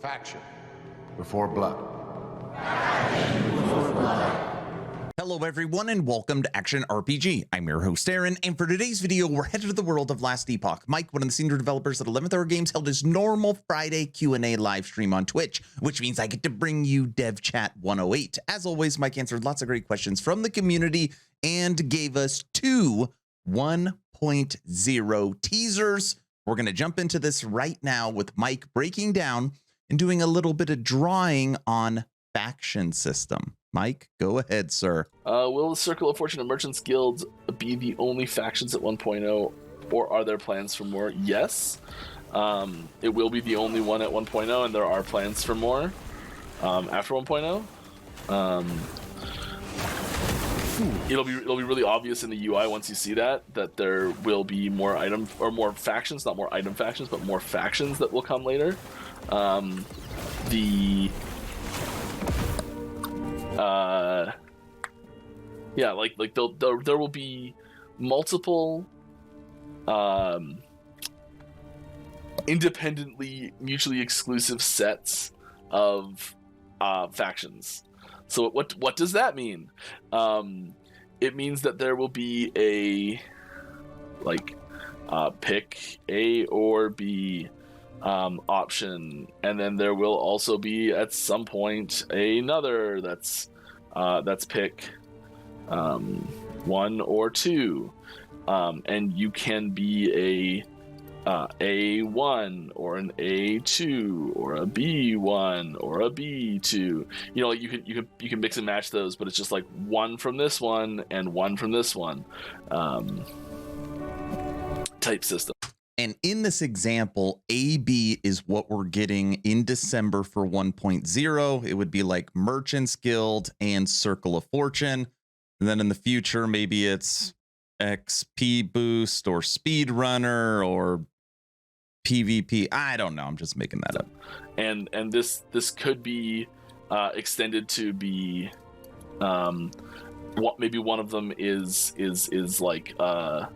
Faction before blood. Hello everyone and welcome to Action RPG. I'm your host Aaron, and for today's video we're headed to the world of Last Epoch. Mike, one of the senior developers at 11th Hour Games, held his normal Friday Q&A live stream on Twitch, which means I get to bring you Dev Chat 108. As always, Mike answered lots of great questions from the community and gave us two 1.0 teasers. We're going to jump into this right now with Mike breaking down and doing a little bit of drawing on faction system. Mike, go ahead, sir. Will the Circle of Fortune and Merchants Guild be the only factions at 1.0, or are there plans for more? Yes. It will be the only one at 1.0, and there are plans for more after 1.0. It'll be really obvious in the UI once you see that there will be more item or more factions, not more item factions, but more factions that will come later. There will be multiple independently mutually exclusive sets of factions. So what does that mean? It means that there will be a pick A or B option, and then there will also be at some point another that's pick 1 or 2, and you can be a A1 or an A2 or a B1 or a B2. You know, like you can mix and match those, but it's just like one from this one and one from this one type system. And in this example, AB is what we're getting in December for 1.0. It would be like Merchants Guild and Circle of Fortune. And then in the future, maybe it's XP Boost or Speedrunner or PvP. I don't know. I'm just making that up. And this could be extended to be maybe one of them is like a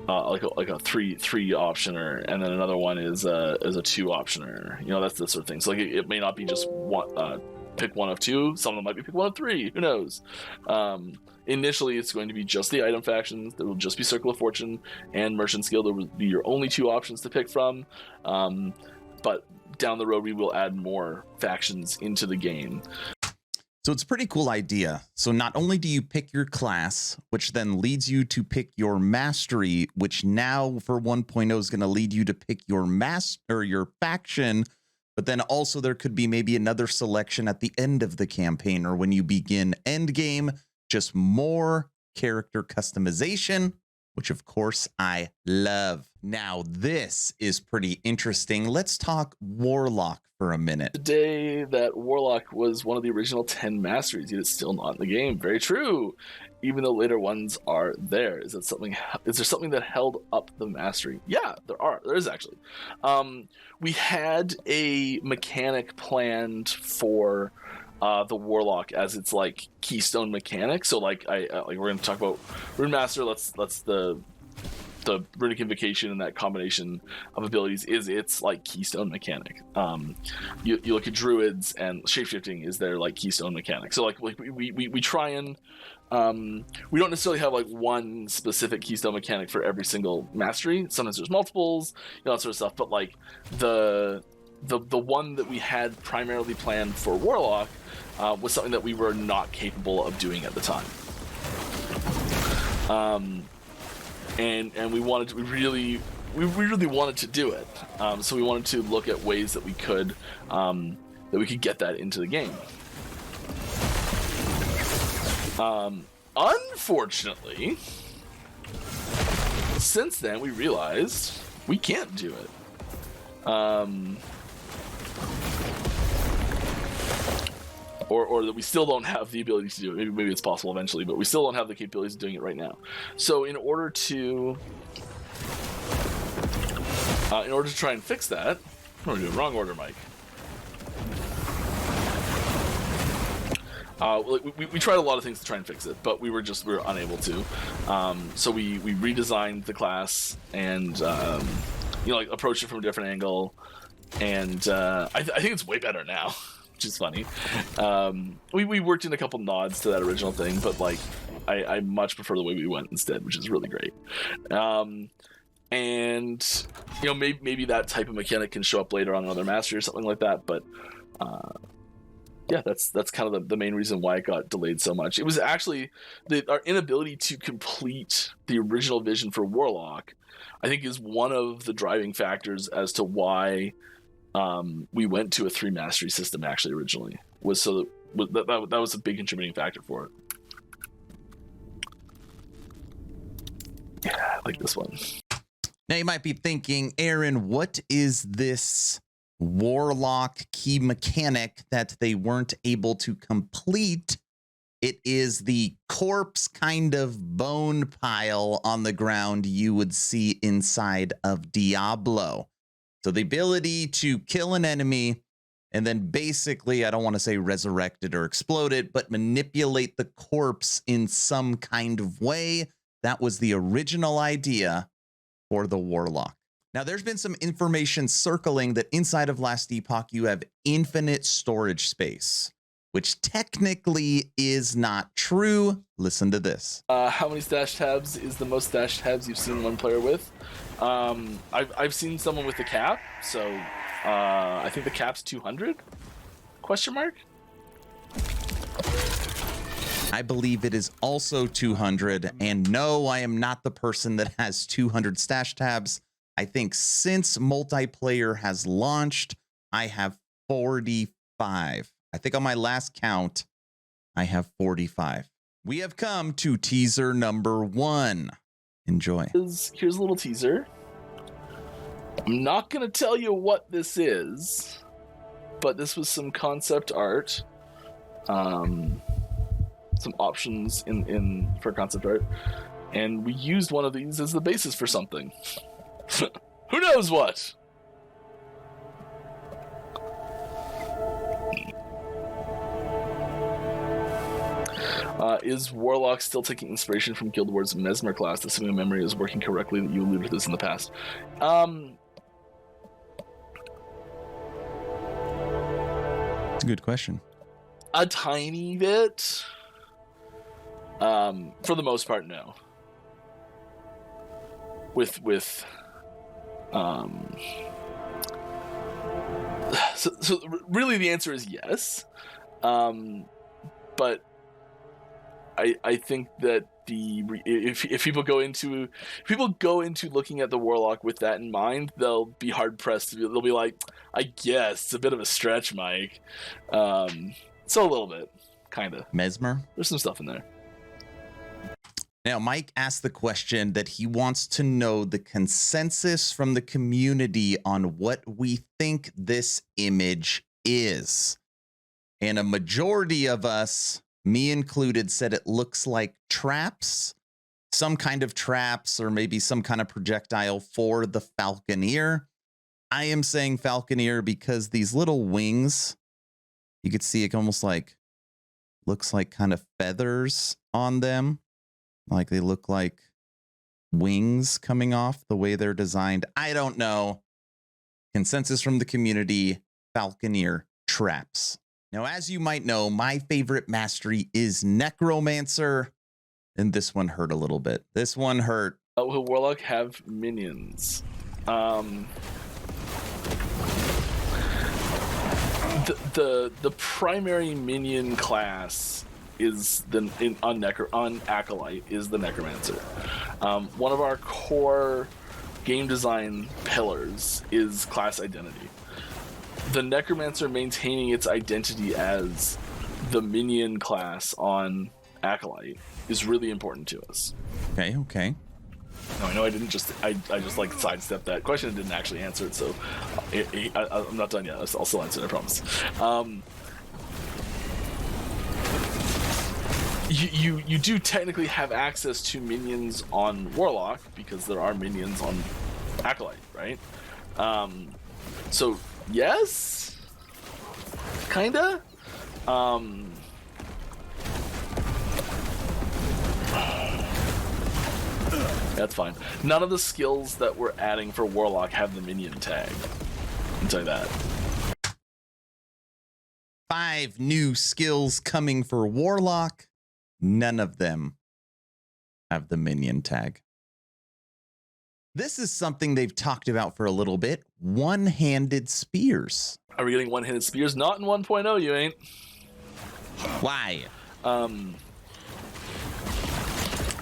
3 optioner, and then another one is a 2 optioner. You know, that's the sort of thing. So like it may not be just one pick one of 2. Some of them might be pick one of 3. Who knows? Initially, it's going to be just the item factions. There will just be Circle of Fortune and Merchants Guild. There will be your only 2 options to pick from. But down the road, we will add more factions into the game. So it's a pretty cool idea. So not only do you pick your class, which then leads you to pick your mastery, which now for 1.0 is going to lead you to pick your your faction, but then also there could be maybe another selection at the end of the campaign or when you begin end game, just more character customization, which of course I love. Now this is pretty interesting. Let's talk Warlock for a minute. Today that Warlock was one of the original 10 masteries, yet it's still not in the game. Very true. Even though later ones are there. Is there something that held up the mastery? Yeah, there is actually. We had a mechanic planned for the Warlock as its like keystone mechanic. So like we're going to talk about Rune Master. Let's the Runic Invocation and that combination of abilities is its like keystone mechanic. You look at Druids and shapeshifting is their like keystone mechanic. So like we try and we don't necessarily have like one specific keystone mechanic for every single mastery. Sometimes there's multiples, you know, that sort of stuff. But like the one that we had primarily planned for Warlock was something that we were not capable of doing at the time. And we really wanted to do it. So we wanted to look at ways that we could get that into the game. Unfortunately, since then we realized we can't do it. Or that we still don't have the ability to do it. Maybe it's possible eventually, but we still don't have the capabilities of doing it right now. So in order to try and fix that, I'm going to do it wrong order, Mike. We tried a lot of things to try and fix it, but we were unable to. So we redesigned the class and approached it from a different angle. and I think it's way better now, which is funny. We worked in a couple nods to that original thing, but like I much prefer the way we went instead, which is really great. And you know, maybe that type of mechanic can show up later on another mastery or something like that, but yeah, that's kind of the main reason why it got delayed so much. It was actually our inability to complete the original vision for Warlock, I think, is one of the driving factors as to why we went to a 3 mastery system actually originally. Was so that was a big contributing factor for it. Yeah, I like this one. Now you might be thinking, Aaron, what is this Warlock key mechanic that they weren't able to complete? It is the corpse kind of bone pile on the ground you would see inside of Diablo. So the ability to kill an enemy and then basically, I don't want to say resurrect it or explode it, but manipulate the corpse in some kind of way. That was the original idea for the Warlock. Now, there's been some information circling that inside of Last Epoch, you have infinite storage space, which technically is not true. Listen to this. How many stash tabs is the most stash tabs you've seen one player with? I've seen someone with the cap, so I think the cap's 200? Question mark? I believe it is also 200, and no, I am not the person that has 200 stash tabs. I think since multiplayer has launched, I have 45. I think on my last count, I have 45. We have come to teaser number 1. Enjoy. Here's a little teaser. I'm not going to tell you what this is, but this was some concept art. Some options in for concept art, and we used one of these as the basis for something. Who knows what? Is Warlock still taking inspiration from Guild Wars' Mesmer class? Assuming memory is working correctly, that you alluded to this in the past. It's a good question. A tiny bit. For the most part, no. So really the answer is yes. But I think that if people go into looking at the Warlock with that in mind, they'll be hard pressed. They'll be like, I guess it's a bit of a stretch, Mike. So a little bit, kind of. Mesmer? There's some stuff in there. Now, Mike asked the question that he wants to know the consensus from the community on what we think this image is. And a majority of us, me included, said it looks like traps, some kind of traps, or maybe some kind of projectile for the Falconeer. I am saying Falconeer because these little wings, you could see it almost like, looks like kind of feathers on them. Like they look like wings coming off the way they're designed. I don't know. Consensus from the community, Falconeer traps. Now, as you might know, my favorite mastery is Necromancer, and this one hurt a little bit. This one hurt. Will Warlock have minions? The primary minion class is on Acolyte is the Necromancer. One of our core game design pillars is class identity. The Necromancer maintaining its identity as the minion class on Acolyte is really important to us. Okay. No, I know I didn't just I just like sidestepped that question and didn't actually answer it, so I'm not done yet. I'll still answer it, I promise. You do technically have access to minions on Warlock because there are minions on Acolyte, right? So yes, kinda. That's fine. None of the skills that we're adding for Warlock have the minion tag. I'll tell you that. 5 new skills coming for Warlock. None of them have the minion tag. This is something they've talked about for a little bit. One-handed spears. Are we getting one-handed spears? Not in 1.0, you ain't. Why? I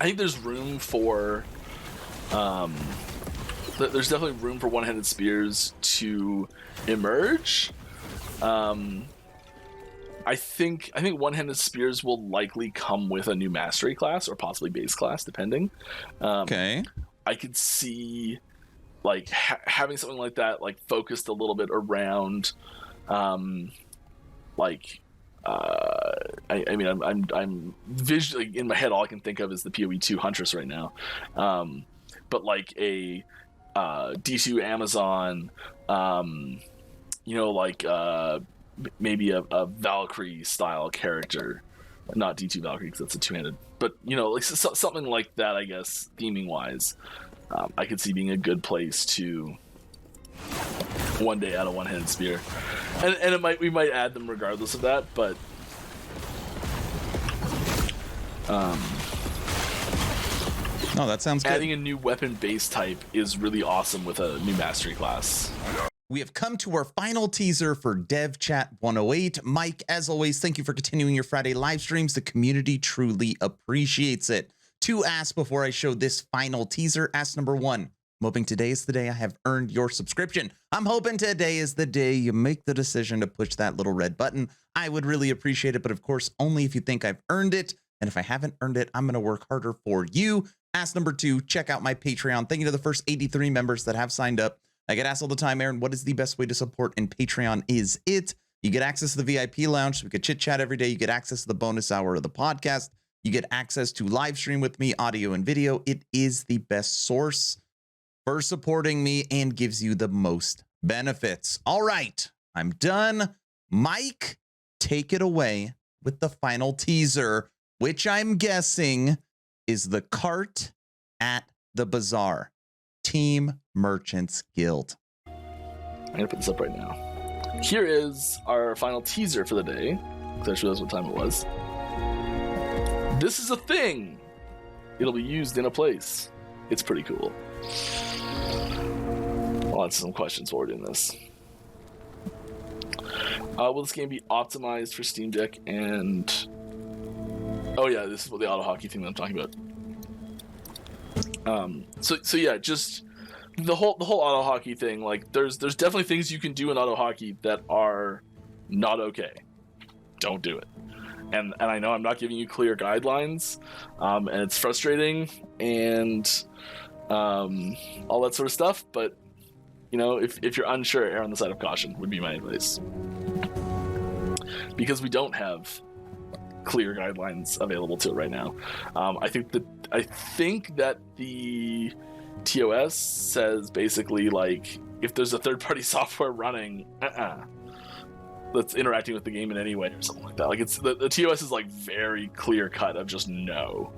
think there's room for there's definitely room for one-handed spears to emerge. I think one-handed spears will likely come with a new mastery class or possibly base class, depending. Okay. I could see like having something like that, like focused a little bit around, I'm visually in my head. All I can think of is the PoE2 Huntress right now, but like a D2 Amazon, maybe a Valkyrie style character, not D2 Valkyrie because that's a two-handed, but like something like that. I guess theming wise, I could see being a good place to one day add a one-handed spear, and we might add them regardless of that, but no, that sounds good. Adding a new weapon base type is really awesome with a new mastery class. We have come to our final teaser for Dev Chat 108. Mike, as always, thank you for continuing your Friday live streams. The community truly appreciates it. 2 asks before I show this final teaser. Ask number 1. I'm hoping today is the day I have earned your subscription. I'm hoping today is the day you make the decision to push that little red button. I would really appreciate it, but of course, only if you think I've earned it. And if I haven't earned it, I'm going to work harder for you. Ask number 2, check out my Patreon. Thank you to the first 83 members that have signed up. I get asked all the time, Aaron, what is the best way to support? And Patreon is it. You get access to the VIP lounge, so we could chit chat every day. You get access to the bonus hour of the podcast. You get access to live stream with me, audio and video. It is the best source for supporting me and gives you the most benefits. All right, I'm done. Mike, take it away with the final teaser, which I'm guessing is the cart at the bazaar. Team Merchants Guild. I'm gonna put this up right now. Here is our final teaser for the day, because I just realized what time it was. This is a thing. It'll be used in a place. It's pretty cool. I'll answer some questions while we're doing this. Will this game be optimized for Steam Deck and... Oh yeah, this is what the auto hockey thing that I'm talking about. So yeah, just the whole auto hockey thing. Like, there's definitely things you can do in auto hockey that are not okay. Don't do it. And I know I'm not giving you clear guidelines, and it's frustrating and all that sort of stuff. But if you're unsure, err on the side of caution would be my advice, because we don't have clear guidelines available to it right now. I think that the TOS says basically, like, if there's a third-party software running that's interacting with the game in any way or something like that, like, it's the TOS is like very clear cut of just no,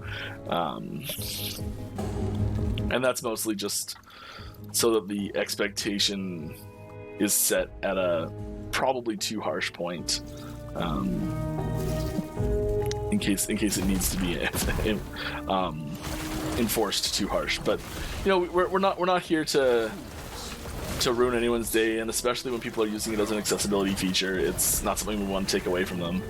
and that's mostly just so that the expectation is set at a probably too harsh point, in case it needs to be enforced too harsh. But we're not here to ruin anyone's day, and especially when people are using it as an accessibility feature, it's not something we want to take away from them.